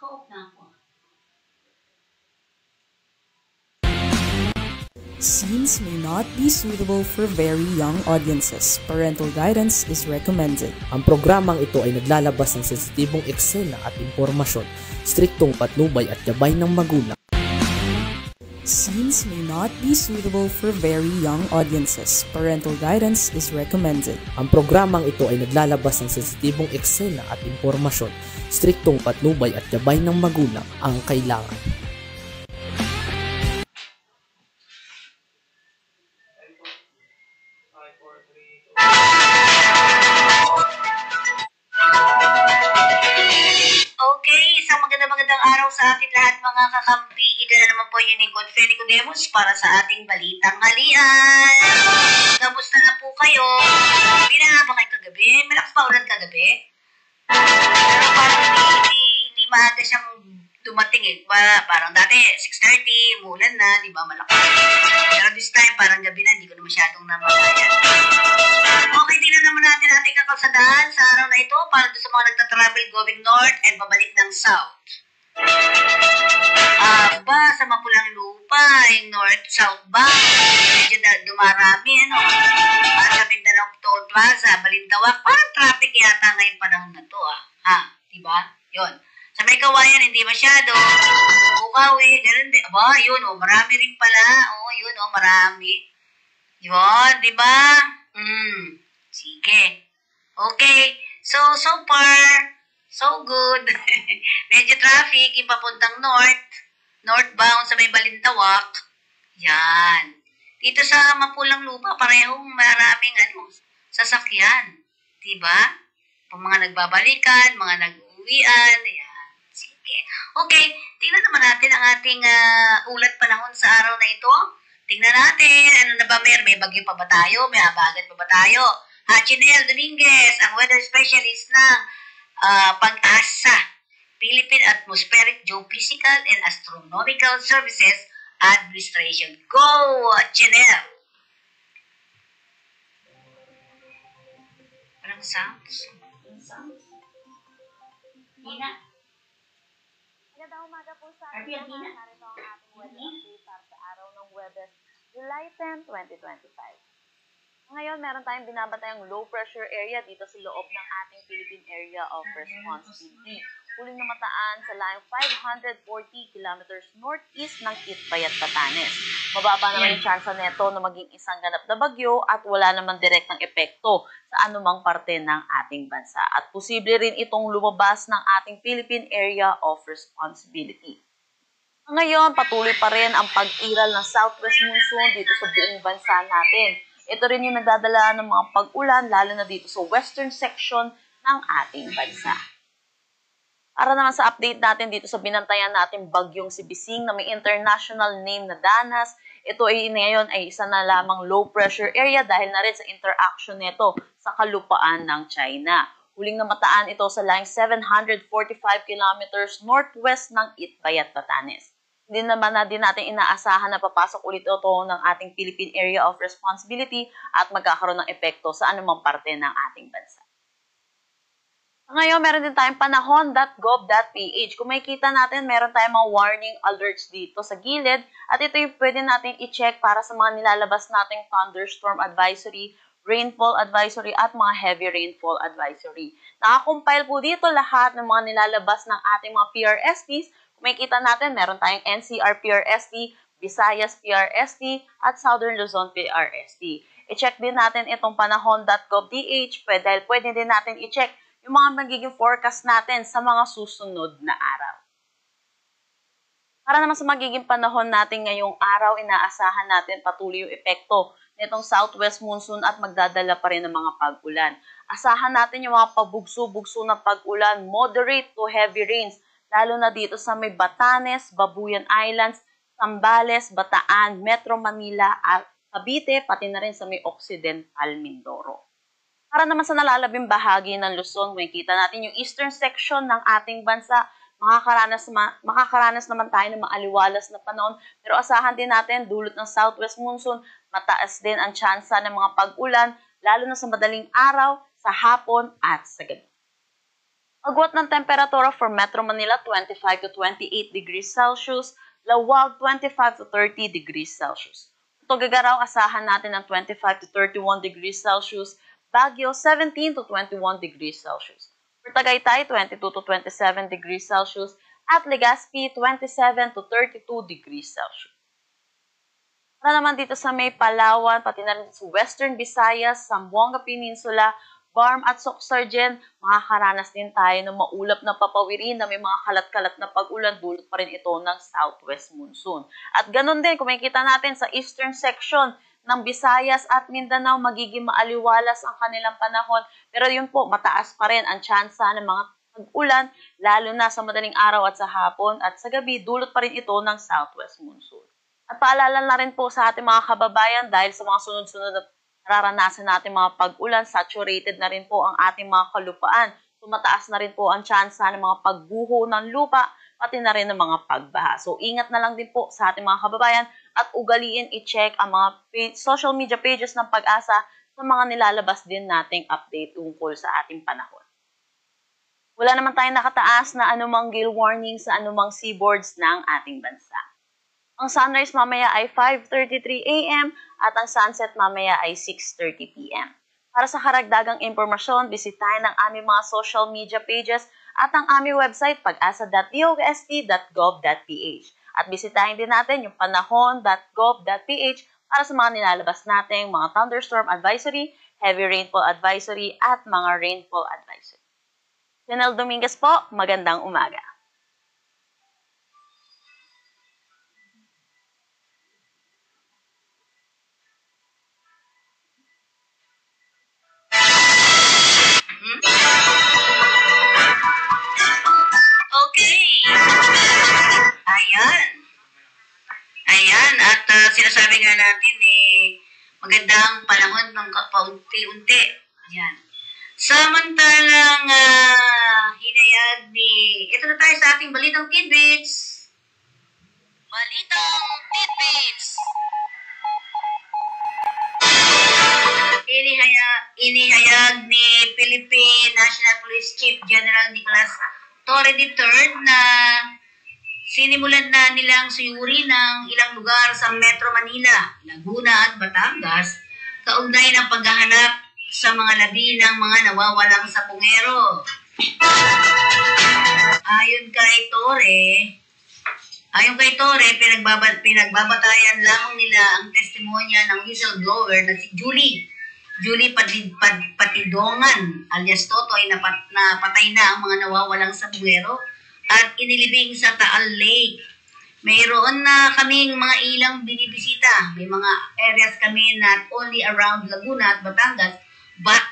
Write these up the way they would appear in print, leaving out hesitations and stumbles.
Naka-off na ako. Scenes may not be suitable for very young audiences. Parental guidance is recommended. Ang programang ito ay naglalabas ng sensitibong eksena at impormasyon, striktong patnubay at gabay ng magulang. Scenes may not be suitable for very young audiences. Parental guidance is recommended. Ang programang ito ay naglalabas ng sensitibong eksena at impormasyon, striktong patnubay at gabay ng magulang ang kailangan. Okay, isang magandang araw sa ating lahat mga kakampi. Ito na naman po yung Nicole Fenicodemus para sa ating balitang halian. Kamusta na po kayo? Binaha ba kayo kagabi? Malakas pa ulan kagabi? Pero parang hindi maaga siyang dumating eh. Parang dati, 6:30, umulan na, di ba? Malakas. Pero this time, parang gabi na, hindi ko na masyadong namalayan. Okay, tingnan naman natin ating kakalsadaan sa araw na ito para sa mga nagtatravel going north and pabalik ng south. Sa Mapulang Lupa, yung north-south ba? Medyo dumarami, ano? Sa Mindanao Toll Plaza, Balintawak, parang traffic yata ngayong panahon na to, diba? Yun. Sa may Kawayan, hindi masyado. Bukawi, ganun din. Yun, marami rin pala. Yun, marami. Yun, diba? Sige. Okay. So far, so good. Medyo traffic, yung papuntang northbound sa may Balintawak. Yan. Dito sa Mapulang Lupa, parehong maraming sasakyan. Diba? Mga nagbabalikan, mga nag-uwian. Yan. Sige. Okay, tingnan naman natin ang ating ulat panahon sa araw na ito. Tingnan natin, ano na ba, may bagyo pa ba tayo? May habagat pa ba tayo? Chinel Dominguez, ang weather specialist ng Pag-asa, Philippine Atmospheric, Geophysical and Astronomical Services Administration. Go, Chinel! Parang sounds? Hina? Magandang umaga po sa ating Hina? mga narito ang ating weather update para sa araw ng Webes, July 10, 2025. Ngayon, meron tayong binabatayang low pressure area dito sa loob ng ating Philippine Area of Responsibility. Huling namataan sa layong 540 kilometers northeast ng Itbayat, Batanes. Mababa naman yung tsansa neto na maging isang ganap na bagyo at wala naman direktang epekto sa anumang parte ng ating bansa. At posible rin itong lumabas ng ating Philippine Area of Responsibility. Ngayon, patuloy pa rin ang pag-iral ng southwest monsoon dito sa buong bansa natin. Ito rin yung nagdadala ng mga pag-ulan, lalo na dito sa western section ng ating bansa. Para naman sa update natin dito sa binantayan natin bagyong si Bising na may international name na Danas, ito ay ngayon ay isa na lamang low pressure area dahil na rin sa interaction nito sa kalupaan ng China. Huling namataan ito sa layong 745 kilometers northwest ng Itbayat, Batanes. Hindi naman na din natin inaasahan na papasok ulit ito ng ating Philippine Area of Responsibility at magkakaroon ng epekto sa anumang parte ng ating bansa. Ngayon, meron din tayong panahon.gov.ph. Kung makikita natin, meron tayong mga warning alerts dito sa gilid at ito yung pwede natin i-check para sa mga nilalabas nating thunderstorm advisory, rainfall advisory at mga heavy rainfall advisory. Nakakompile po dito lahat ng mga nilalabas ng ating mga PRSTs. Kung makikita natin, meron tayong NCR PRST, Visayas PRST, at Southern Luzon PRST. I-check din natin itong panahon.gov.ph dahil pwede din natin i-check yung mga magiging forecast natin sa mga susunod na araw. Para naman sa magiging panahon natin ngayong araw, inaasahan natin patuloy yung epekto nitong southwest monsoon at magdadala pa rin ng mga pag-ulan. Asahan natin yung mga pabugso-bugso na pag-ulan, moderate to heavy rains, lalo na dito sa may Batanes, Babuyan Islands, Zambales, Bataan, Metro Manila, at Cavite, pati na rin sa may Occidental Mindoro. Para naman sa nalalabing bahagi ng Luzon, makikita natin yung eastern section ng ating bansa, makakaranas naman tayo ng maaliwalas na panahon, pero asahan din natin dulot ng southwest monsoon, mataas din ang tsansa ng mga pag-ulan, lalo na sa madaling araw, sa hapon at sa gabi. Agwat ng temperatura for Metro Manila, 25 to 28 degrees Celsius. Lawag, 25 to 30 degrees Celsius. Tugigaraw, asahan natin ng 25 to 31 degrees Celsius. Baguio, 17 to 21 degrees Celsius. For Tagaytay, 22 to 27 degrees Celsius. At Legazpi, 27 to 32 degrees Celsius. Para naman dito sa may Palawan, pati na rin sa Western Visayas, Zamboanga Peninsula, Barm at Soxargen, makakaranas din tayo ng maulap na papawirin na may mga kalat-kalat na pag-ulan, dulot pa rin ito ng southwest monsoon. At ganun din, kung makikita natin sa eastern section ng Visayas at Mindanao, magiging maaliwalas ang kanilang panahon. Pero yun po, mataas pa rin ang tsansa ng mga pag-ulan, lalo na sa madaling araw at sa hapon at sa gabi, dulot pa rin ito ng southwest monsoon. At paalala na rin po sa ating mga kababayan dahil sa mga sunod-sunod na nararanasan natin mga pag-ulan, saturated na rin po ang ating mga kalupaan. Tumataas na rin po ang tsansa ng mga pagguho ng lupa, pati na rin ng mga pagbaha. So, ingat na lang din po sa ating mga kababayan at ugaliin i-check ang mga social media pages ng Pag-asa sa mga nilalabas din nating update tungkol sa ating panahon. Wala naman tayong nakataas na anumang gale warning sa anumang seaboards ng ating bansa. Ang sunrise mamaya ay 5:33 a.m. at ang sunset mamaya ay 6:30 p.m. Para sa karagdagang impormasyon, bisitahin ang aming mga social media pages at ang aming website pag-asa.dost.gov.ph. At bisitahin din natin yung panahon.gov.ph para sa mga nilalabas nating mga thunderstorm advisory, heavy rainfall advisory at mga rainfall advisory. Janelle Dominguez po, magandang umaga. Okay. Ayan. At sinasabi nga natin magandang panahon ng paunti-unti. Ayan. Samantalang hinayag ito na tayo sa ating Balitang Tidbits. Balitang Tidbits. Inihayag ni Philippine National Police Chief General Nicolas Torre III na sinimulan na nilang suyuri ng ilang lugar sa Metro Manila, Laguna at Batangas kaugnay ng paghahanap sa mga labi ng mga nawawalang sapungero. Ayon kay pinagbabatayan lamang nila ang testimonya ng whistleblower na si Julie Patidongan alias Totoy na patay na ang mga nawawalang sabungero at inilibing sa Taal Lake. Mayroon na kaming mga ilang binibisita. May mga areas kami not only around Laguna at Batangas but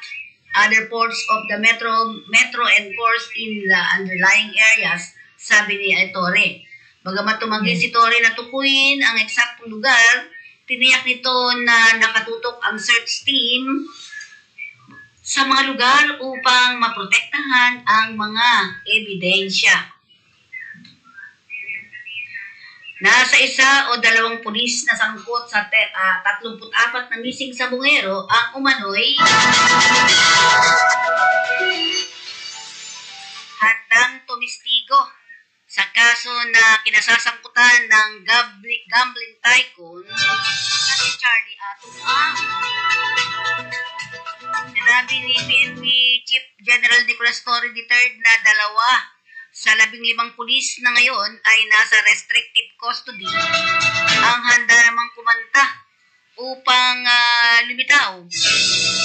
other ports of the metro and course in the underlying areas, sabi ni Torre. Bagamat tumanggi si Torre na tukuyin ang eksaktong lugar, tiniyak nito na nakatutok ang search team sa mga lugar upang maprotektahan ang mga ebidensya. Nasa 1 o 2 pulis na sangkot sa 34 na missing sabungero ang umano'y handang tumistigo sa kaso na kinasasangkutan ng gambling tycoon na si Charlie Atong Ang. Sinabi ni PNP Chief General Nicolas Torre III na 2 sa 15 pulis na ngayon ay nasa restrictive custody. Ang handa namang kumanta upang lumitaw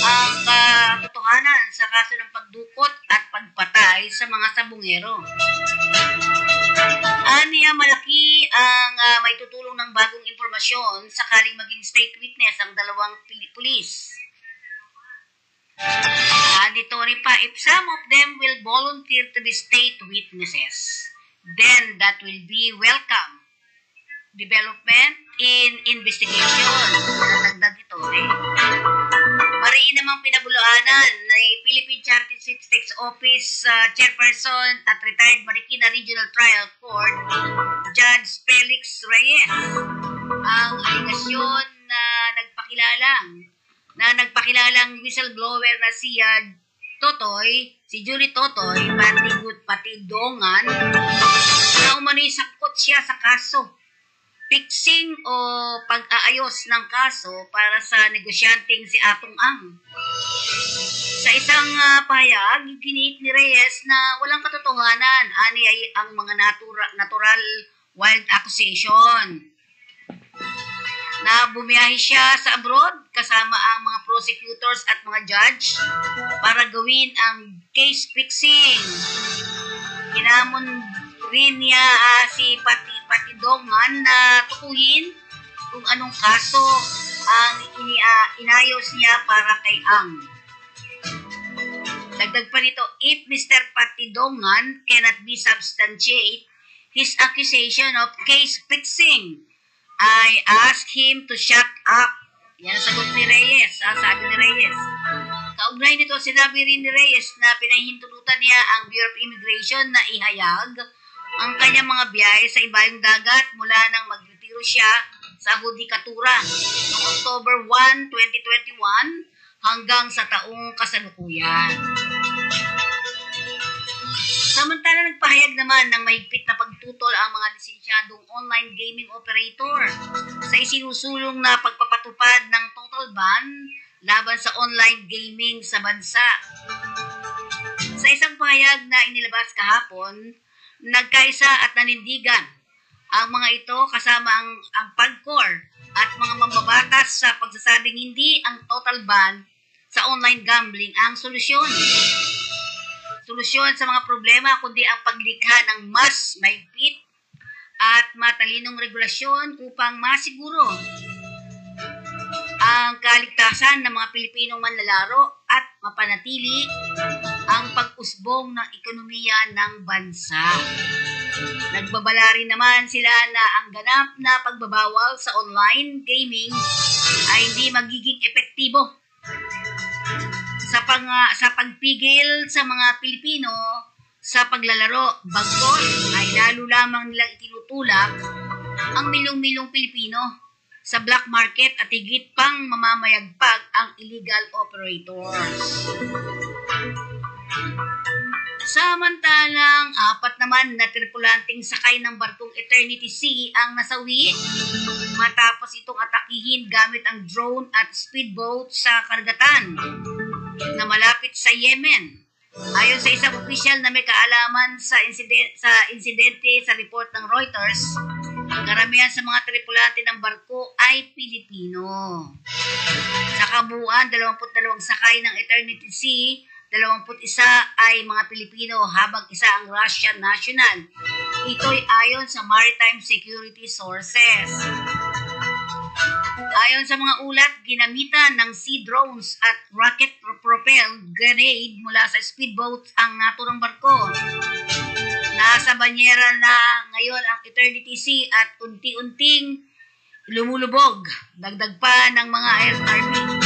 ang katotohanan sa kaso ng pagdukot at pagpatay sa mga sabungero. Aniya malaki ang may tutulong ng bagong impormasyon sakaling maging state witness ang 2 pulis. Dito rin pa, if some of them will volunteer to be state witnesses, then that will be welcome development in investigation. Nadagdag ito Mariin namang pinabulaanan ng Philippine Charity Sweepstakes Office Chairperson at retired Marikina Regional Trial Court, Judge Felix Reyes, ang aligasyon na nagpakilalang whistleblower na si si Julie Totoy, Patidongan, na umano'y sangkot siya sa kaso. Fixing o pag-aayos ng kaso para sa negosyanteng si Atong Ang. Sa isang pahayag, giniit ni Reyes na walang katotohanan ani ay ang mga natural wild accusation. Na bumiyahe siya sa abroad kasama ang mga prosecutors at mga judge para gawin ang case fixing. Kinamon rin niya si Patidongan na tukuyin kung anong kaso ang inayos niya para kay Ang. Dagdag pa nito, if Mr. Patidongan cannot be substantiate his accusation of case fixing, I ask him to shut up. Yan ang sagot ni Reyes, sabi ni Reyes. Kaugnay nito, sinabi rin ni Reyes na pinahintulutan niya ang Bureau of Immigration na ihayag ang kanyang mga biyahe sa ibayong dagat mula nang magretiro siya sa hudikatura noong October 1, 2021 hanggang sa taong kasalukuyan. Samantala, nagpahayag naman ng mahigpit na pagtutol ang mga lisensyadong online gaming operator sa isinusulong na pagpapatupad ng total ban laban sa online gaming sa bansa. Sa isang pahayag na inilabas kahapon, nagkaisa at nanindigan ang mga ito kasama ang PAGCOR at mga mambabatas sa pagsasabing hindi ang total ban sa online gambling ang solusyon sa mga problema, kundi ang paglikha ng mas mahigpit at matalinong regulasyon upang masiguro ang kaligtasan ng mga Pilipinong manlalaro at mapanatili ang pag-usbong ng ekonomiya ng bansa. Nagbabala rin naman sila na ang ganap na pagbabawal sa online gaming ay hindi magiging epektibo sa pagpigil sa mga Pilipino sa paglalaro. Bagkus ay lalo lamang nilang itinutulak ang milyong-milyong Pilipino sa black market at higit pang mamamayagpag ang illegal operators. Samantalang, 4 naman na tripulanteng sakay ng barkong Eternity Sea ang nasawi matapos itong atakihin gamit ang drone at speedboat sa karagatan na malapit sa Yemen. Ayon sa isang opisyal na may kaalaman sa insidente sa report ng Reuters, karamihan sa mga tripulante ng barko ay Pilipino. Sa kabuuan, 22 sakay ng Eternity Sea, 21 ay mga Pilipino habang isa ang Russian national. Ito'y ayon sa maritime security sources. Ayon sa mga ulat, ginamitan ng sea drones at rocket-propelled grenade mula sa speedboat ang naturang barko. Nasa banyera na ngayon ang Eternity Sea at unti-unting lumulubog. Dagdag pa ng mga Air Army.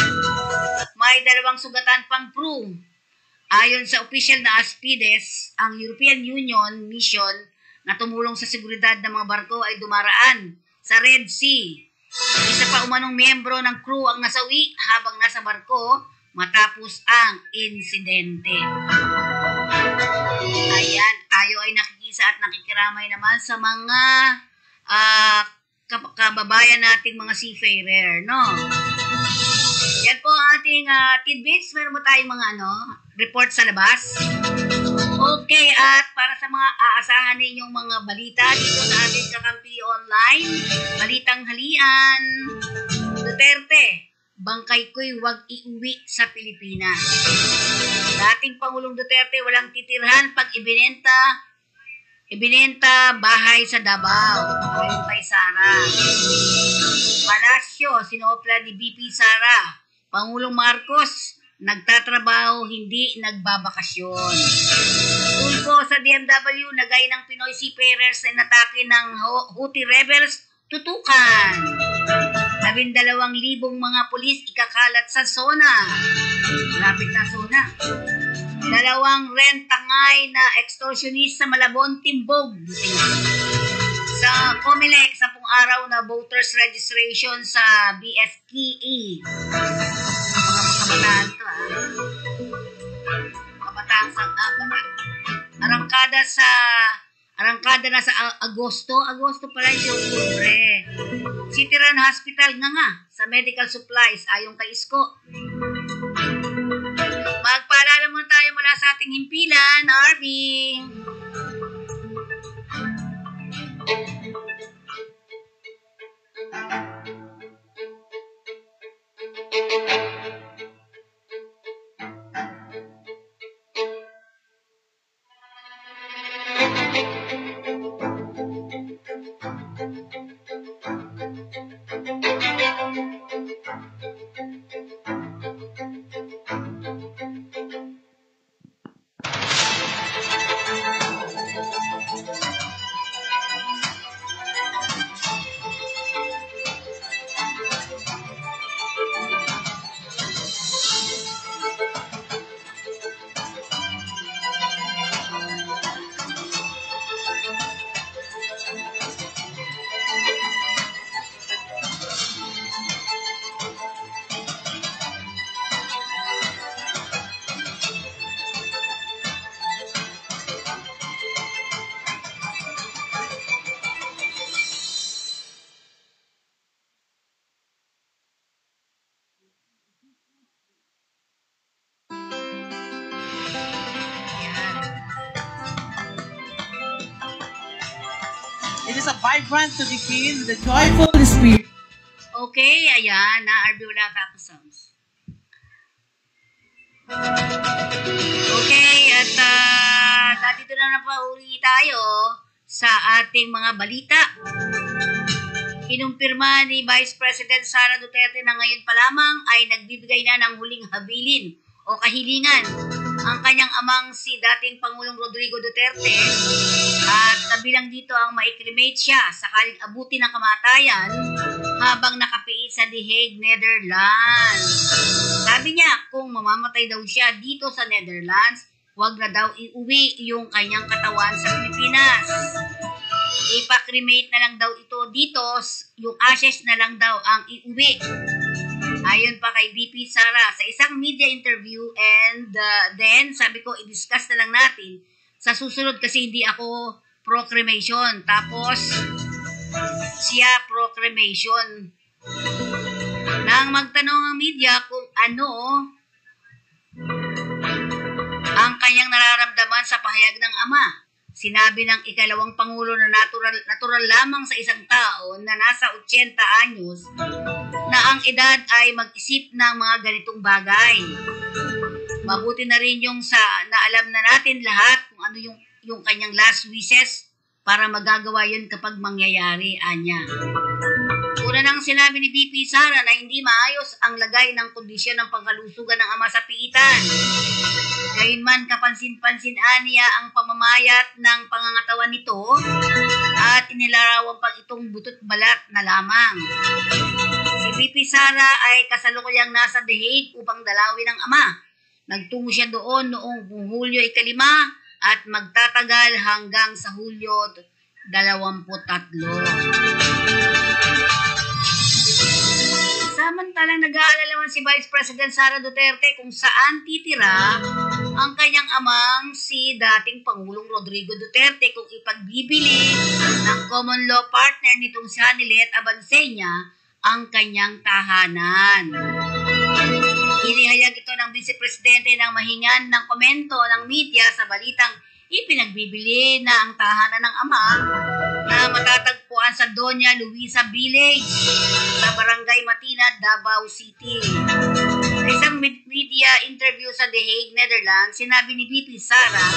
May 2 sugatan pang crew. Ayon sa official na Aspides, ang European Union mission na tumulong sa seguridad ng mga barko ay dumaraan sa Red Sea. Isa pa umanong miyembro ng crew ang nasawi habang nasa barko matapos ang insidente. Ayan, tayo ay nakikisa at nakikiramay naman sa mga kababayan nating mga seafarer, no? Yan po ang ating tidbits. Meron mo tayong mga report sa labas. Okay, at para sa mga aasahan ninyong mga balita dito sa ating Kakampi Online, balitang halian, Duterte, bangkay ko'y wag iuwi sa Pilipinas. Dating Pangulong Duterte walang titirhan pag ibinenta bahay sa Davao, ayon kay Sara. Palasyo, sinopla ni BP Sara, Pangulong Marcos, nagtatrabaho, hindi nagbabakasyon. Tulpo sa DMW, nagay ng Pinoy seafarers na inatake ng Houthi rebels, tutukan. 12,000 mga pulis ikakalat sa zona. Lapit na zona. 2 rentangay na extortionist sa Malabon, Timbog. Sa COMELEC, 10 araw na voters registration sa BSKE. Mga kabataan to, Plaza nga ba? Arangkada na sa Agosto pala yung Oktubre. City Run Hospital nga sa medical supplies ayon kay Isko. Magpaalala muna tayo mula sa ating himpilan, Arvin. It is a vibrant to begin with the joyful spirit. Okay, ayan, na-RB wala ka songs. Okay, at dito na uli tayo sa ating mga balita. Kinumpirma ni Vice President Sara Duterte na ngayon pa lamang ay nagbibigay na ng huling habilin o kahilingan ang kanyang amang si dating Pangulong Rodrigo Duterte at kabilang dito ang ma-cremate siya sakaling abuti ng kamatayan habang nakapiit sa The Hague, Netherlands. Sabi niya kung mamamatay daw siya dito sa Netherlands, huwag na daw iuwi yung kanyang katawan sa Pilipinas. Ipa-cremate na lang daw ito dito, yung ashes na lang daw ang iuwi. Ayon pa kay VP Sara sa isang media interview, and then sabi ko i-discuss na lang natin sa susunod kasi hindi ako pro-cremation. Tapos siya pro-cremation. Nang magtanong ang media kung ano ang kanyang nararamdaman sa pahayag ng ama, sinabi ng ikalawang pangulo na natural lamang sa isang tao na nasa 80 anyos na ang edad ay mag-isip ng mga ganitong bagay. Mabuti na rin yung na alam na natin lahat kung ano yung kanyang last wishes para magagawa yun kapag mangyayari, anya. Una nang sinabi ni VP Sara na hindi maayos ang lagay ng kondisyon ng pangkalusugan ng ama sa piitan. Gayunman kapansin-pansin aniya ang pamamayat ng pangangatawan nito at inilarawan pang itong butot balat na lamang. Si VP Sara ay kasalukuyang nasa The Hague upang dalawin ang ama. Nagtungo siya doon noong Hulyo 5 at magtatagal hanggang sa Hulyo 23. Samantalang nag-aalala man si Vice President Sara Duterte kung saan titira ang kanyang amang si dating Pangulong Rodrigo Duterte kung ipagbibili ng common law partner nitong si Hanilet Abansenya ang kanyang tahanan. Inihayag ito ng Vice Presidente ng mahingan ng komento ng media sa balitang ipinagbibili na ang tahanan ng ama na matatagpuan sa Doña Luisa Village sa Barangay Matina, Davao City. Sa isang media interview sa The Hague, Netherlands, sinabi ni VP Sara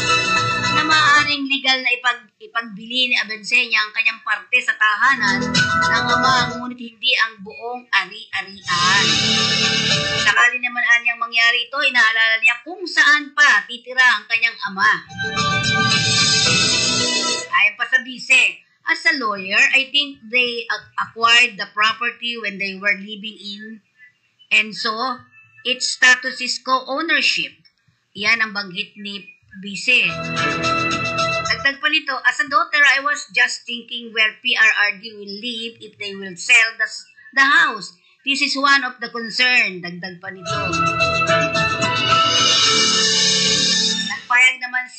na maaaring legal na ipagbili ni Abansenya ang kanyang parte sa tahanan ng ama, ngunit hindi ang buong ari-arian. Sakali naman anyang mangyari ito, inaalala niya kung saan pa titira ang kanyang ama. Ayon pa sa bise, as a lawyer, I think they acquired the property when they were living in, and so its status is co-ownership. Yan ang banggit ni bise. Dagdag pa nito, as a daughter, I was just thinking where PRRD will live if they will sell the house. This is one of the concern. Dagdag pa nito. nagpayag naman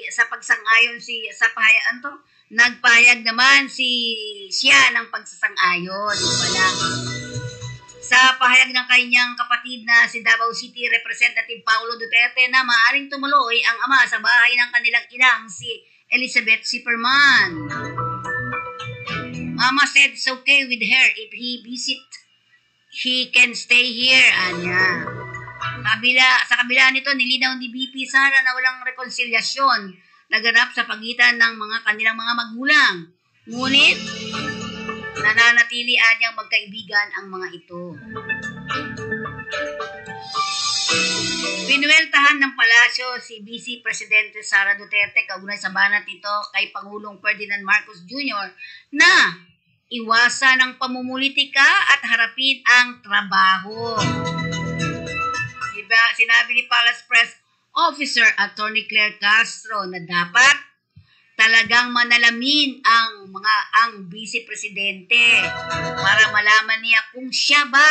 sa pagsang-ayon sa pahayag to. Nagpayag naman siya ng pagsasang-ayon. Wala. Sa pahayag ng kanyang kapatid na si Davao City Representative Paulo Duterte na maaaring tumuloy ang ama sa bahay ng kanilang inang si Elizabeth Zipperman. Mama said it's okay with her if he visit. He can stay here, anya. Sa kabila nito, nilinaw ni BP Sara na walang rekonsilyasyon naganap sa pagitan ng kanilang mga magulang. Ngunit, nananatili anyang magkaibigan ang mga ito. Pinuweltahan ng palasyo si Vice Presidente Sara Duterte kaugnay sa banat nito kay Pangulong Ferdinand Marcos Jr. na iwasan ang pamumulitika at harapin ang trabaho. Sinabi ni Palace Press Officer Attorney Claire Castro na dapat talagang manalamin ang Vice Presidente para malaman niya kung siya ba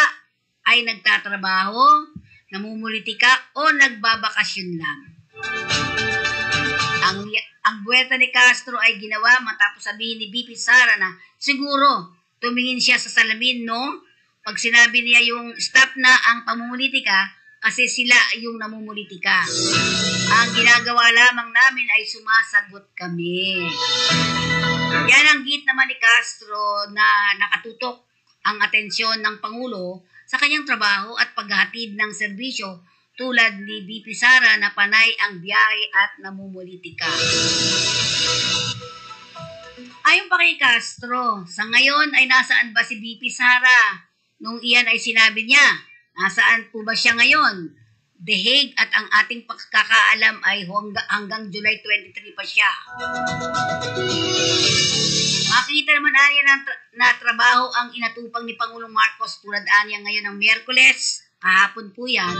ay nagtatrabaho, namumulitika o nagbabakasyon lang. Ang buwelta ni Castro ay ginawa matapos sabihin ni BP Sara na siguro tumingin siya sa salamin, no? Pag sinabi niya yung stop na ang pamumulitika kasi sila yung namumulitika. Ang ginagawa lamang namin ay sumasagot kami. Yan ang git naman ni Castro na nakatutok ang atensyon ng Pangulo sa kanyang trabaho at paghahatid ng serbisyo tulad ni BP Sara na panay ang biyahe at namumulitika. Ayon pa kay Castro, sa ngayon ay nasaan ba si BP Sara? Nung iyan ay sinabi niya, nasaan po ba siya ngayon? The Hague at ang ating pagkakaalam ay hanggang July 23 pa siya. Makita naman anya na trabaho ang inatupang ni Pangulong Marcos tulad anya ngayon ng Miyerkules, kahapon po yan,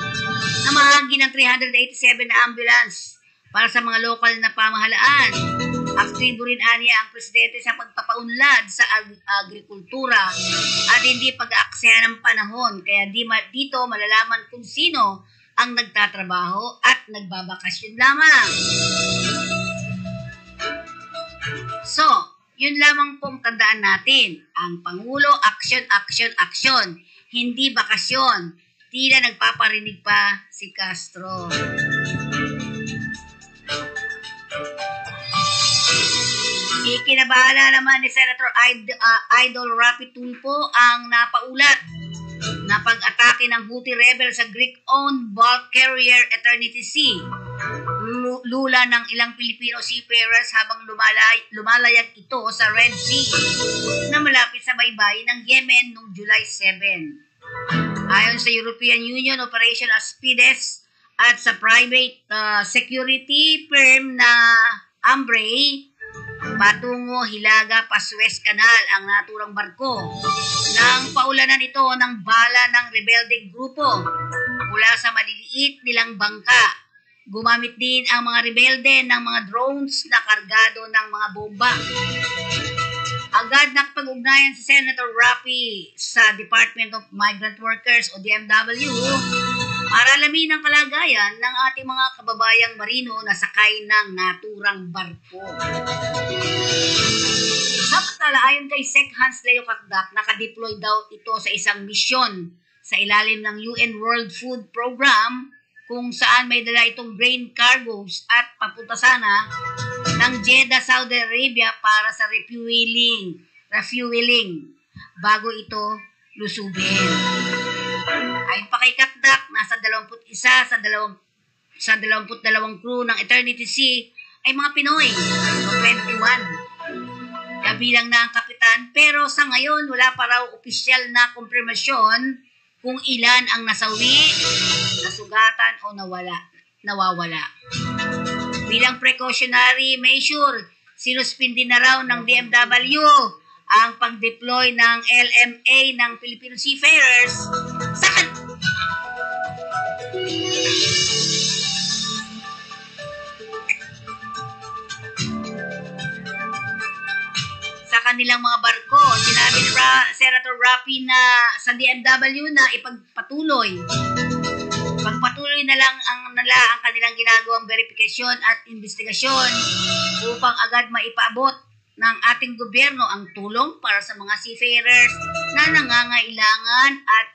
na mahagi ng 387 na ambulance para sa mga lokal na pamahalaan. Aktibo rin anya ang presidente sa pagpapaunlad sa agrikultura at hindi pag-aaksaya ng panahon kaya dito malalaman kung sino ang nagtatrabaho at nagbabakasyon lamang. So, yun lamang pong tandaan natin. Ang Pangulo, action, action, action. Hindi bakasyon. Tila nagpaparinig pa si Castro. Ikinabahala naman ni Senator Idol Rapi Tulfo ang napaulat na pag-atake ng Houthi rebel sa Greek-owned bulk carrier Eternity Sea. Lula ng ilang Pilipino seafarers habang lumalayag ito sa Red Sea na malapit sa baybayin ng Yemen noong July 7. Ayon sa European Union Operation Aspides at sa private security firm na Ambrey, patungo Hilaga pa Suez Canal ang naturang barko. Nang paulanan ito ng bala ng rebeldeng grupo mula sa maliliit nilang bangka. Gumamit din ang mga rebelde ng mga drones na kargado ng mga bomba. Agad nakapag-ugnayan si Senator Rapi sa Department of Migrant Workers o DMW para alamin ang kalagayan ng ating mga kababayang marino na sakay ng naturang barko. Samantala, ayon kay Sec Hans Leo Kakdak, nakadeploy daw ito sa isang misyon sa ilalim ng UN World Food Program kung saan may dala itong grain cargoes at papunta sana ng Jeddah, Saudi Arabia para sa refueling bago ito lusubin. Ayon pa kay Kakdak, nasa 21 sa 22 crew ng Eternity Sea ay mga Pinoy, 21. Kabilang na ang kapitan, pero sa ngayon wala pa raw opisyal na konfirmasyon kung ilan ang nasawi, nasugatan o nawawala. Bilang precautionary measure, sinuspindi na raw ng DMW ang pag-deploy ng LMA ng Filipino Seafarers sa kanilang mga barko. Sinabi ni Senator Rapi na sa DMW na ipagpatuloy na lang ang nila ang kanilang ginagawang verifikasyon at investigasyon upang agad maipaabot ng ating gobyerno ang tulong para sa mga seafarers na nangangailangan at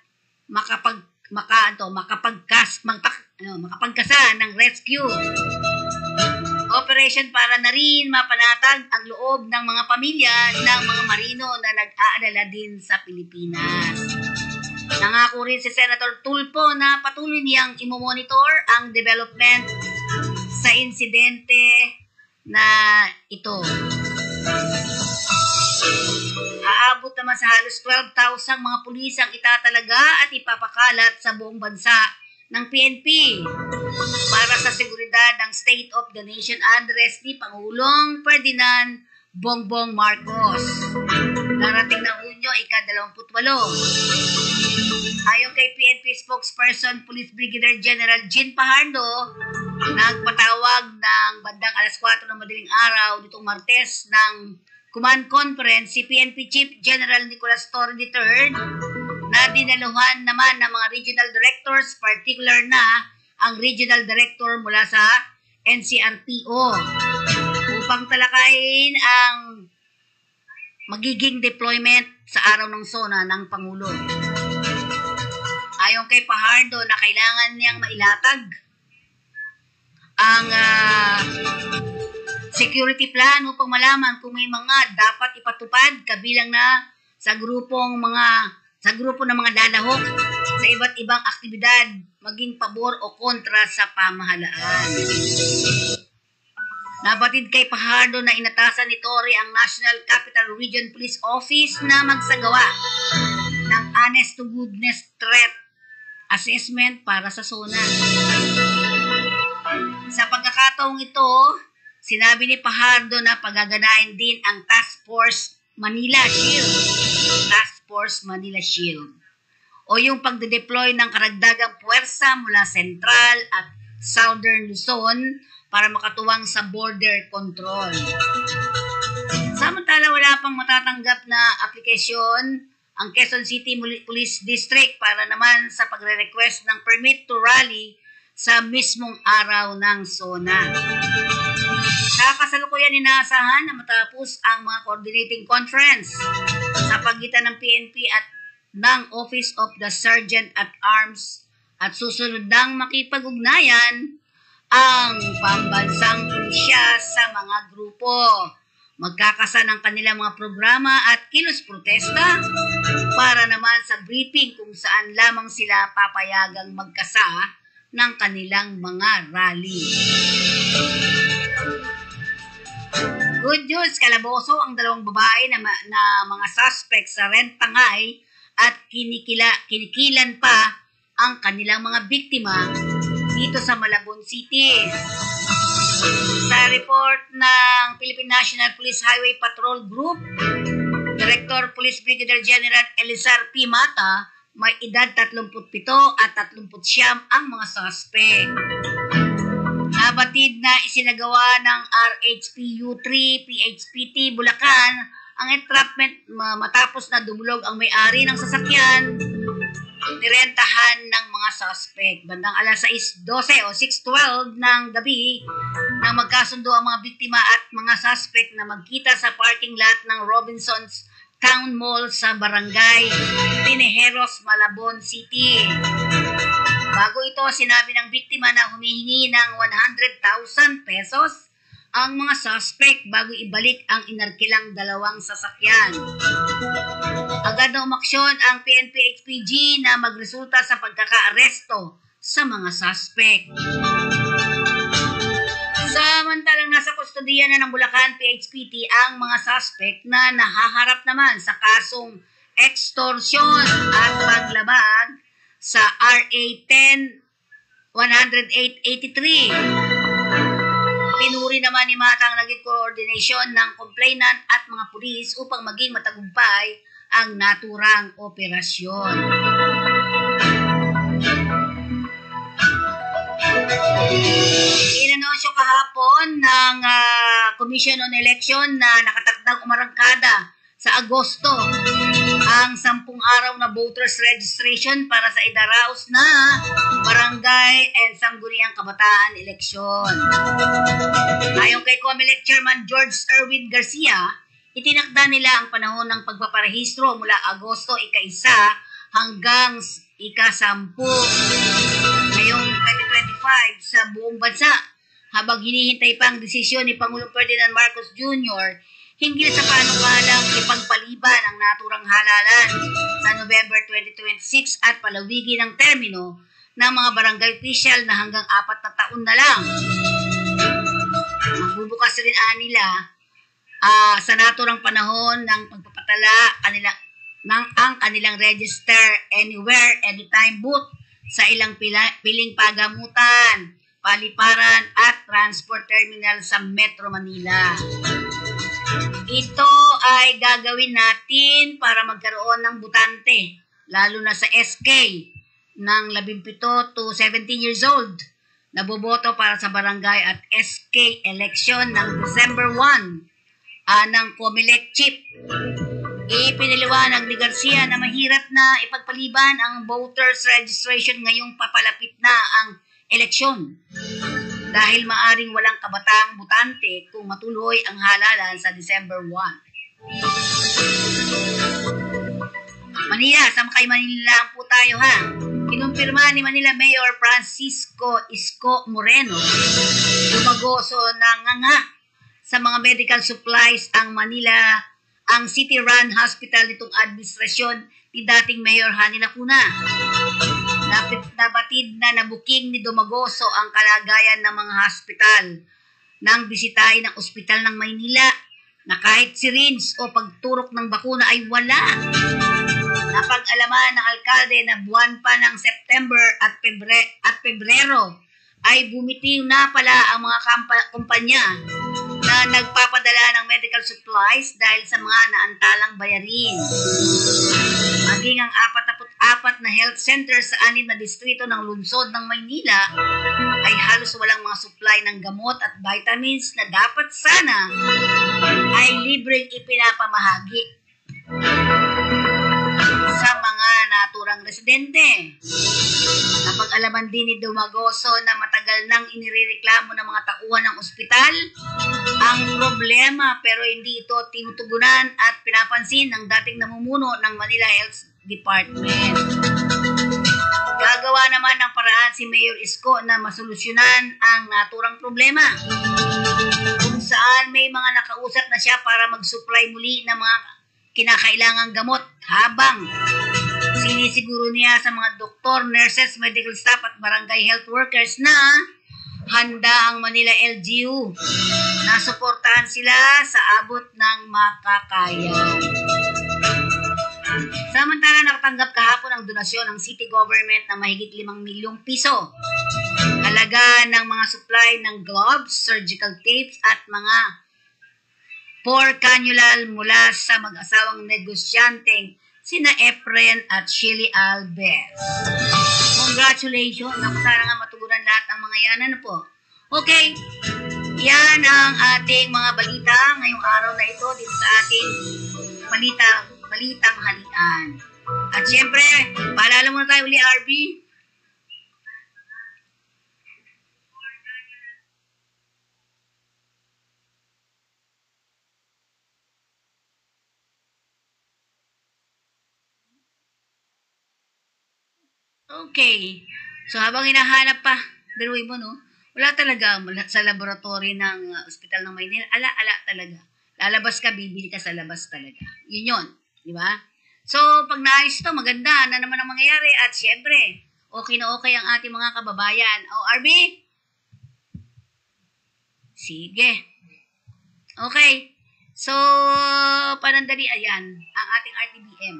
makapagkasa ng rescue operation para na rin mapanatag ang loob ng mga pamilya ng mga marino na nag-aalala din sa Pilipinas. Nangako rin si Senator Tulfo na patuloy niyang imomonitor ang development sa insidente na ito. Aabot naman sa halos 12,000 mga pulis ang itatalaga at ipapakalat sa buong bansa ng PNP para sa seguridad ng State of the Nation address ni Pangulong Ferdinand Bongbong Marcos. Darating na Hunyo, ika-28. Ayon kay PNP spokesperson Police Brigadier General Jean Pajardo, nagpatawag ng bandang alas 4 ng madaling araw nitong Martes ng Command Conference si PNP Chief General Nicolas Torre III na dinaluhan naman ng mga regional directors, particular na ang regional director mula sa NCRPO upang talakayin ang magiging deployment sa araw ng SONA ng Pangulo. Ayon kay Pajardo na kailangan niyang mailatag ang security plan upang malaman kung may mga dapat ipatupad kabilang na sa grupo ng mga lalahok sa iba't ibang aktibidad maging pabor o kontra sa pamahalaan. Nabatid kay Pajardo na inatasan ni Torre ang National Capital Region Police Office na magsagawa ng honest to goodness threat assessment para sa SONA. Sa pagkakataong ito, sinabi ni Pajardo na pagaganahin din ang Task Force Manila Shield o yung pagde-deploy ng karagdagang puwersa mula Central at Southern Luzon para makatuwang sa border control. Samantala, wala pang matatanggap na aplikasyon ang Quezon City Police District para naman sa pagre-request ng permit to rally sa mismong araw ng SONA. Sa kasalukuyan inaasahan na matapos ang mga coordinating conference sa pagitan ng PNP at ng Office of the Sergeant at Arms at susunod ng makipag-ugnayan ang pambansang pulisya sa mga grupo. Magkakasa ng kanilang mga programa at kilos protesta para naman sa briefing kung saan lamang sila papayagang magkasa ng kanilang mga rally. Good news, kalaboso ang dalawang babae na mga suspect sa Rentangay at kinikilan pa ang kanilang mga biktima dito sa Malabon City. Sa report ng Philippine National Police Highway Patrol Group, Director Police Brigadier General Elizar P. Mata, may edad 37 at 39 ang mga suspect. Nabatid na isinagawa ng RHPU-3 PHPT Bulacan ang entrapment matapos na dumulog ang may-ari ng sasakyan nirentahan ng mga suspect. Bandang alas 6:12 o 6:12 ng gabi nang magkasundo ang mga biktima at mga suspect na magkita sa parking lot ng Robinson's Town Mall sa Barangay Tinejeros, Malabon City. Bago ito, sinabi ng biktima na humihingi ng 100,000 pesos ang mga suspect bago ibalik ang inarkilang dalawang sasakyan. Agad na umaksyon ang PNP-HPG na magresulta sa pagkaka-aresto sa mga suspect. Samantalang nasa kustodiya na ng Bulacan PHPT ang mga suspect na nahaharap naman sa kasong extortion at paglabag sa RA 10-108-83. Pinuri naman ni Mata ang naging coordination ng complainant at mga pulis upang maging matagumpay ang naturang operasyon. Inanunsyo kahapon ng Commission on Election na nakatakdang umarangkada sa Agosto ang 10 araw na voters registration para sa idaraos na barangay and sangguniang kabataan eleksyon. Ayon kay COMELEC Chairman George Erwin Garcia, itinakda nila ang panahon ng pagpaparehistro mula Agosto 1 hanggang 10 ngayong 2025 sa buong bansa, habang hinihintay pa ang desisyon ni Pangulong Ferdinand Marcos Jr. hinggil sa panukalang ipagpaliban ang naturang halalan sa November 2026 at palawigin ang termino ng mga barangay official na hanggang 4 na taon na lang. Magbubukas rin nila sa naturang panahon ng pagpapatala ang kanilang register anywhere, anytime booth sa ilang piling pagamutan, paliparan at transport terminal sa Metro Manila. Ito ay gagawin natin para magkaroon ng butante, lalo na sa SK, ng 17 to 17 years old, na boboto para sa barangay at SK election ng December 1 ng COMELEC Chief. Ipinaliwanag ni Garcia na mahirap na ipagpaliban ang voters registration ngayong papalapit na ang eleksyon, dahil maaring walang kabataang butante kung matuloy ang halalan sa December 1. Manila, sa kay Manila lang po tayo ha. Kinumpirma ni Manila Mayor Francisco Isko Moreno, lumagoso na nga sa mga medical supplies ang City Run Hospital nitong administrasyon ni dating Mayor Hani Lacuna. Nabatid na nabuking ni Dumagoso ang kalagayan ng mga hospital nang bisitahin ng ospital ng Maynila na kahit syringe o pagturok ng bakuna ay wala. Napag-alaman ng alkalde na buwan pa ng September at Pebrero ay bumitiw na pala ang mga kumpanya na nagpapadala ng medical supplies dahil sa mga naantalang bayarin. Maging ang 44 na health center sa 6 na distrito ng lungsod ng Maynila ay halos walang mga supply ng gamot at vitamins na dapat sana ay libreng ipinapamahagi sa mga naturang residente. Napag-alaman din ni Dumagoso na matagal nang inirereklamo ng mga tauhan ng ospital ang problema, pero hindi ito tinutugunan at pinapansin ng dating namumuno ng Manila Health Department. Gagawa naman ng paraan si Mayor Isko na masolusyonan ang naturang problema, kung saan may mga nakausap na siya para mag-supply muli ng mga kinakailangang gamot, habang sinisiguro niya sa mga doktor, nurses, medical staff at barangay health workers na handa ang Manila LGU na suportahan sila sa abot ng makakaya. Samantala, nakatanggap kahapon ang donasyon ng city government ng mahigit 5 milyong piso. Halaga ng mga supply ng gloves, surgical tapes at mga 4 cannula mula sa mag-asawang negosyanteng sina Efren at Shirley Alves. Congratulations! Naku, sana nga matugunan lahat ng mga yan. Ano po? Okay, yan ang ating mga balita ngayong araw na ito dito sa ating balitang halian. At syempre, paalala muna tayo uli, RB. Okay. So, habang hinahanap pa, biruin mo, no? Wala talaga sa laboratory ng Ospital ng Maynila. Ala talaga. Lalabas ka, bibili ka sa labas talaga. Yun. Di ba? So, pag naayos ito, maganda na naman ang mangyayari. At syempre, okay na okay ang ating mga kababayan. O, RB? Sige. Okay. So, panandali, ayan, ang ating RTBM.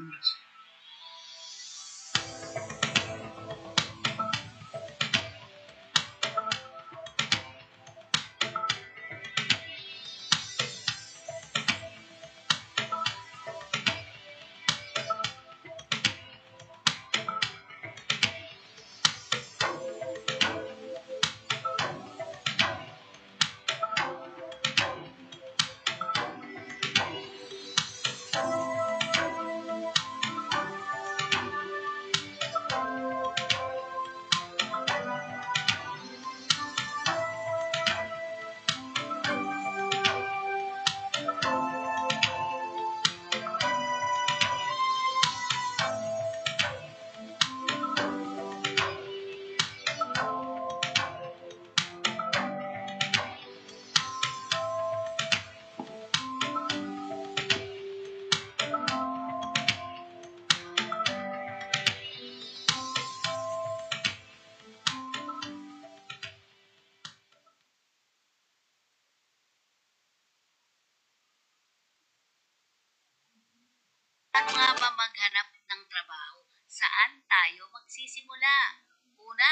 Ano nga ba maghanap ng trabaho? Saan tayo magsisimula? Una,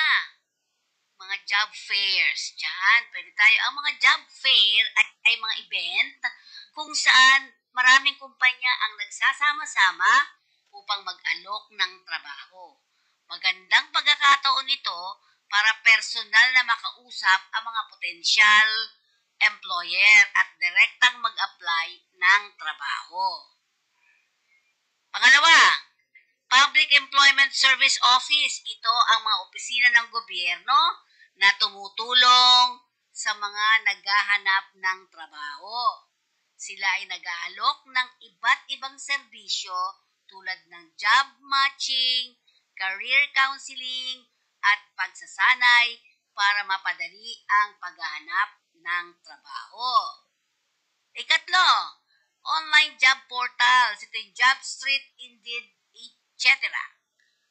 mga job fairs. Diyan, pwede tayo. Ang mga job fair ay mga event kung saan maraming kumpanya ang nagsasama-sama upang mag-alok ng trabaho. Magandang pagkakataon ito para personal na makausap ang mga potensyal employer at direktang mag-apply ng trabaho. Pangalawa, Public Employment Service Office. Ito ang mga opisina ng gobyerno na tumutulong sa mga naghahanap ng trabaho. Sila ay nag-aalok ng iba't ibang serbisyo tulad ng job matching, career counseling, at pagsasanay para mapadali ang paghahanap ng trabaho. Ikatlo, online job portals. Ito yung JobStreet, Indeed, etc.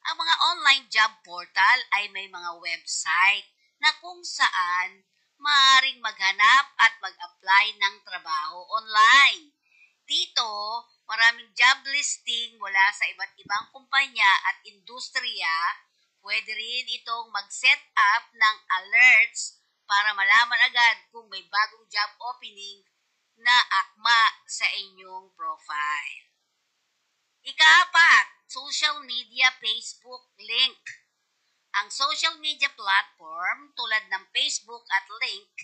Ang mga online job portal ay may mga website na kung saan maaaring maghanap at mag-apply ng trabaho online. Dito, maraming job listing mula sa iba't ibang kumpanya at industriya. Pwede rin itong mag-set up ng alerts para malaman agad kung may bagong job opening na akma sa inyong profile. Ika-apat, social media Facebook link. Ang social media platform tulad ng Facebook at Link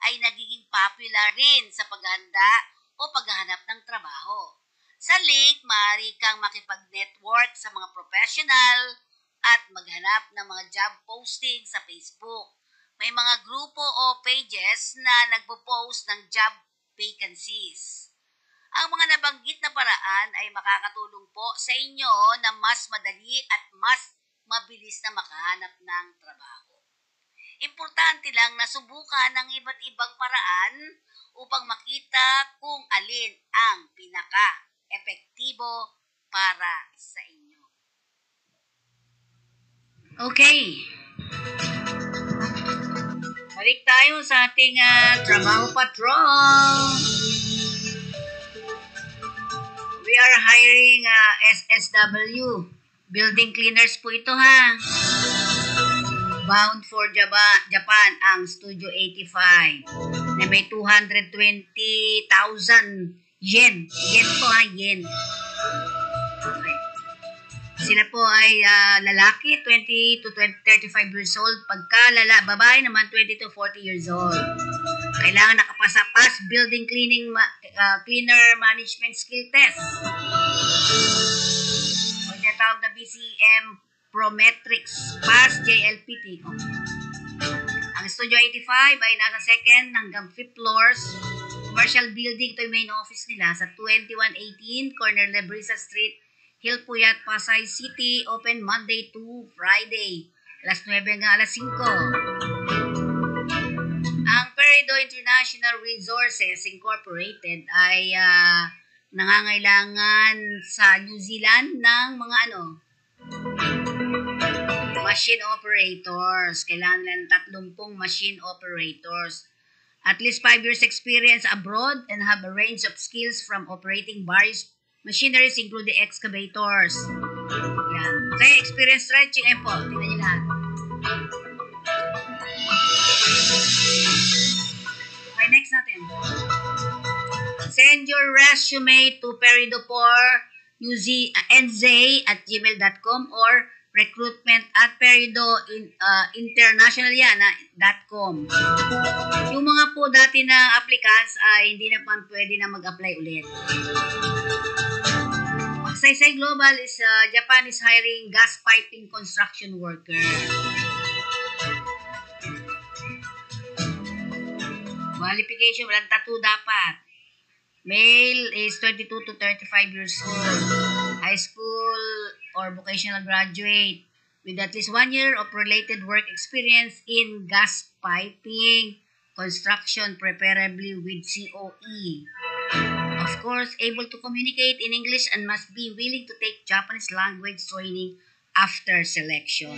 ay nagiging popular rin sa paghanda o paghahanap ng trabaho. Sa Link, maaari kang makipag-network sa mga professional at maghanap ng mga job posting sa Facebook. May mga grupo o pages na nagpo-post ng job vacancies. Ang mga nabanggit na paraan ay makakatulong po sa inyo na mas madali at mas mabilis na makahanap ng trabaho. Importante lang na subukan ng iba't ibang paraan upang makita kung alin ang pinaka-epektibo para sa inyo. Okay. Balik tayo sa ating trabaho patrol. We are hiring SSW. Building cleaners po ito ha. Bound for Japan ang Studio 85 na may 220,000 yen. Yen po ha, yen. Okay. Sila po ay lalaki, 20 to 35 years old. Pagka babae naman, 20 to 40 years old. Kailangan nakapasa pass building cleaner management skill test. O tinatawag na BCM Prometrics pass JLPT. Ang Studio 85 ay nasa second hanggang 5th floors. Commercial building, ito yung main office nila sa 2118 Corner Lebrisa Street, Hilpuyat, Pasay City. Open Monday to Friday, alas 9 hanggang alas 5. Ang Peridot International Resources Incorporated ay nangangailangan sa New Zealand ng mga machine operators. Kailangan nila ng 30 machine operators. At least 5 years experience abroad and have a range of skills from operating various machineries including excavators. Yan. Okay, experience stretching. Ayan po, tingnan nyo lahat. Okay, next natin. Send your resume to peridopor@gmail.com or recruitment@peridointernationaliana.com. Yung mga po dati na applicants ay hindi na pa pwede na mag-apply ulit. Saysay Global is Japan is hiring gas piping construction worker. Qualification, walang tattoo dapat. Male is 22 to 35 years old. High school or vocational graduate with at least 1 year of related work experience in gas piping construction, preferably with COE. Of course, able to communicate in English and must be willing to take Japanese language training after selection.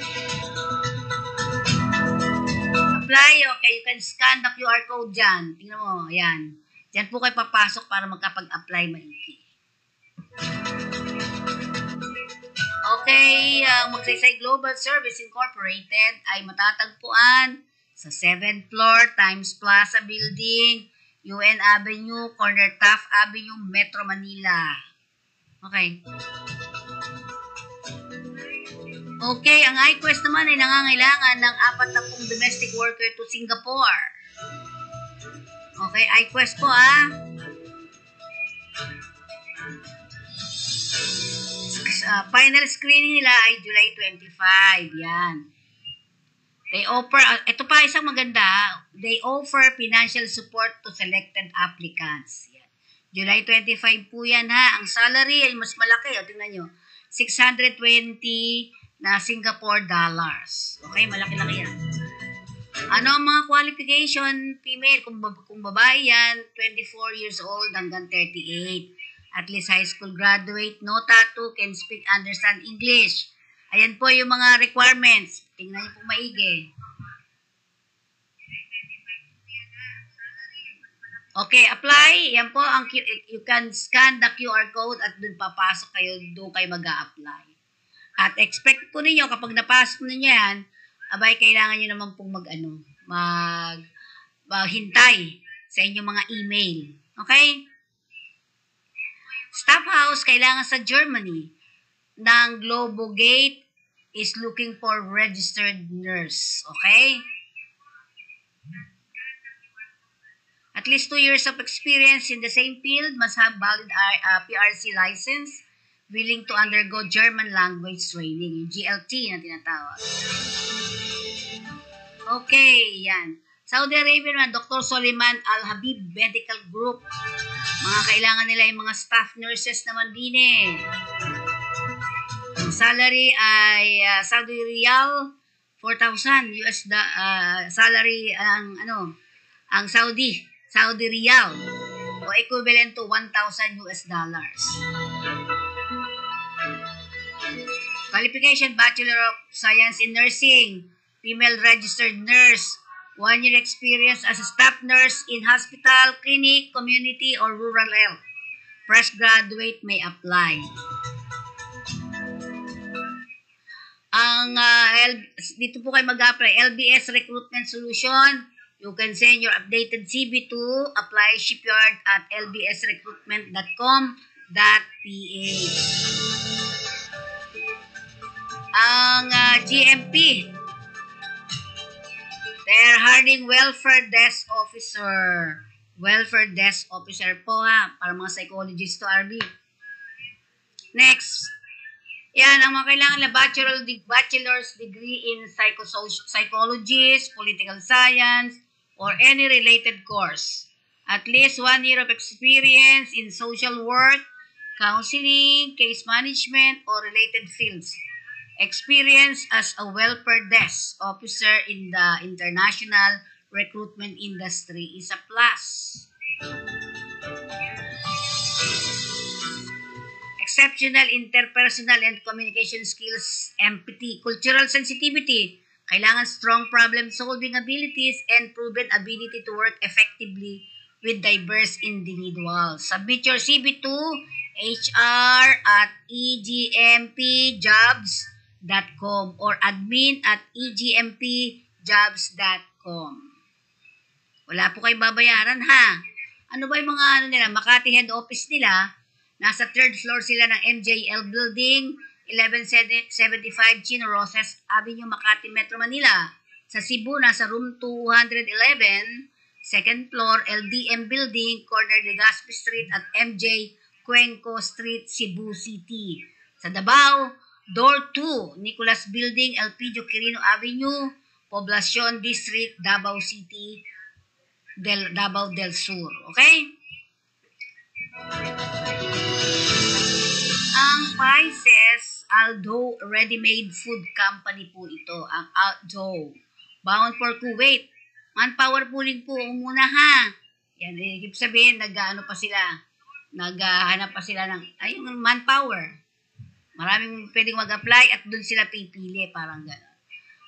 Apply, okay, you can scan the QR code dyan. Tingnan mo, yan. Diyan po kayo papasok para magkapag-apply maigi. Okay, ang Magsaysay Global Service Incorporated ay matatagpuan sa 7th floor, Times Plaza Building, UN Avenue, corner Taft Avenue, Metro Manila. Okay. Okay, ang iQuest naman ay nangangailangan ng 40 domestic worker to Singapore. Okay, iQuest po final screening nila ay July 25. Yan. They offer, ito pa isang maganda, they offer financial support to selected applicants. Yan. July 25 po yan Ang salary ay mas malaki. O, tingnan nyo. 620 na Singapore dollars. Okay, malaki-laki yan. Ano ang mga qualification? Female, kung babae yan, 24 years old hanggang 38. At least high school graduate, no tattoo, can speak, understand English. Ayan po yung mga requirements. Tingnan niyo po maigi. Okay, apply. Yan po, you can scan the QR code at dun papasok kayo, doon kayo mag-a-apply. At expect po ninyo, kapag napasok ninyo yan, abay, kailangan nyo naman pong maghintay sa inyong mga email. Okay? Staff House, kailangan sa Germany, ng Globogate is looking for registered nurse. Okay? At least 2 years of experience in the same field, must have valid PRC license, willing to undergo German language training, yung GLT na tinatawag. Okay, yan. Saudi Arabia naman, Dr. Soliman Al-Habib Medical Group. Mga kailangan nila yung mga staff nurses naman din Ang salary ay Saudi Riyal 4,000 US salary ang Saudi Riyal o equivalent to 1,000 US dollars. Qualification, Bachelor of Science in Nursing, female registered nurse, 1 year experience as a staff nurse in hospital, clinic, community, or rural health. Fresh graduate may apply. Dito po kayo mag-apply, LBS Recruitment Solution. You can send your updated CV to applyshipyard@lbsrecruitment.com.ph. Ang GMP, they're hiring welfare desk officer. Welfare desk officer po para mga psychologist to RB. Next. Yan, ang mga kailangan na bachelor's degree in psychology, political science, or any related course. At least 1 year of experience in social work, counseling, case management, or related fields. Experience as a welfare desk officer in the international recruitment industry is a plus. Exceptional interpersonal and communication skills, empathy, cultural sensitivity, kailangan strong problem-solving abilities, and proven ability to work effectively with diverse individuals. Submit your CV to hr@egmpjobs.com or admin@egmpjobs.com. Wala po kayong babayaran Ano ba yung mga nila? Makati head office nila, nasa 3rd floor sila ng MJL Building, 1175 Chino Roses Avenue, Makati, Metro Manila. Sa Cebu, nasa room 211, 2nd floor, LDM Building, corner Legazpi Street at MJ Cuenco Street, Cebu City. Sa Davao, door 2, Nicolas Building, Elpidio Quirino Avenue, Poblacion District, Davao City, Davao del Sur. Okay? Ang Spices Aldo Ready-Made Food Company po ito. Ang Aldo. Bound for Kuwait. Manpower pooling po muna Yan, ibig sabihin, naghanap pa sila ng yung manpower. Maraming pwedeng mag-apply at doon sila pipili. Parang gano'n.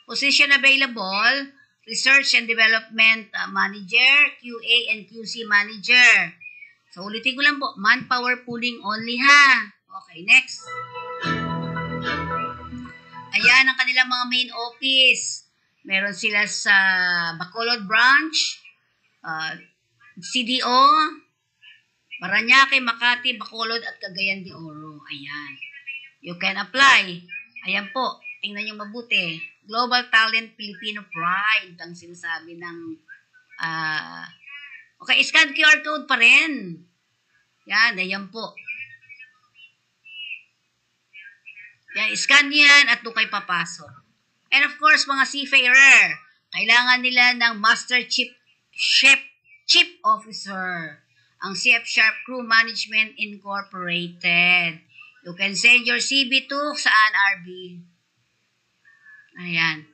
Position available, Research and Development Manager, QA and QC Manager. So, ulitin ko lang po, manpower pooling only Okay, next. Ayan ang kanilang mga main office. Meron sila sa Bacolod Branch, CDO, Parañaque, Makati, Bacolod at Cagayan de Oro. Ayan. You can apply. Ayan po. Tingnan nyo mabuti. Global Talent Filipino Pride ang sinasabi ng okay, scan QR code pa rin. Yan, ayan po. Yan, scan yan at doon kayo papasok. And of course, mga seafarer, kailangan nila ng Master Chief Officer, ang CF Sharp Crew Management Incorporated. You can send your CV to saan, RB? Ayan.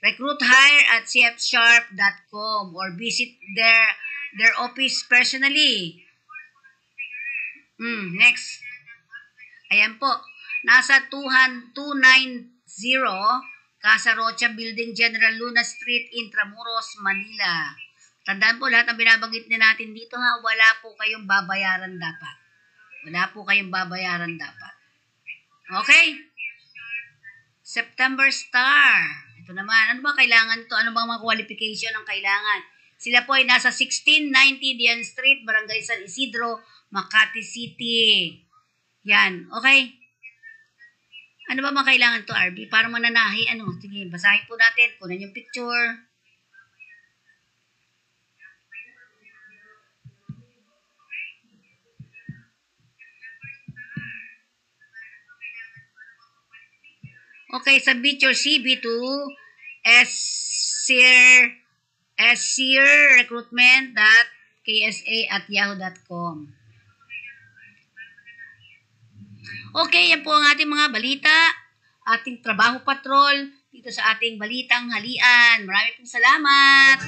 Recruit hire at cfsharp.com or visit their office personally. Next. Ayan po. Nasa 290 Casa Rocha Building, General Luna Street, Intramuros, Manila. Tandaan po lahat ng binabanggit natin dito ha, wala po kayong babayaran dapat. Wala po kayong babayaran dapat. Okay? September Star. Ito naman, ano ba kailangan ito? Ano bang mga qualification ang kailangan? Sila po ay nasa 1690 Dian Street, Barangay San Isidro, Makati City. Yan, okay? Ano ba mga kailangan to, RB? Para mananahi, ano? Sige, basahin po natin. Kunan yung picture. Okay, submit your CV to scrrecruitment.ksa@yahoo.com. Okay, yan po ang ating mga balita, ating trabaho patrol dito sa ating balitang halian. Maraming salamat!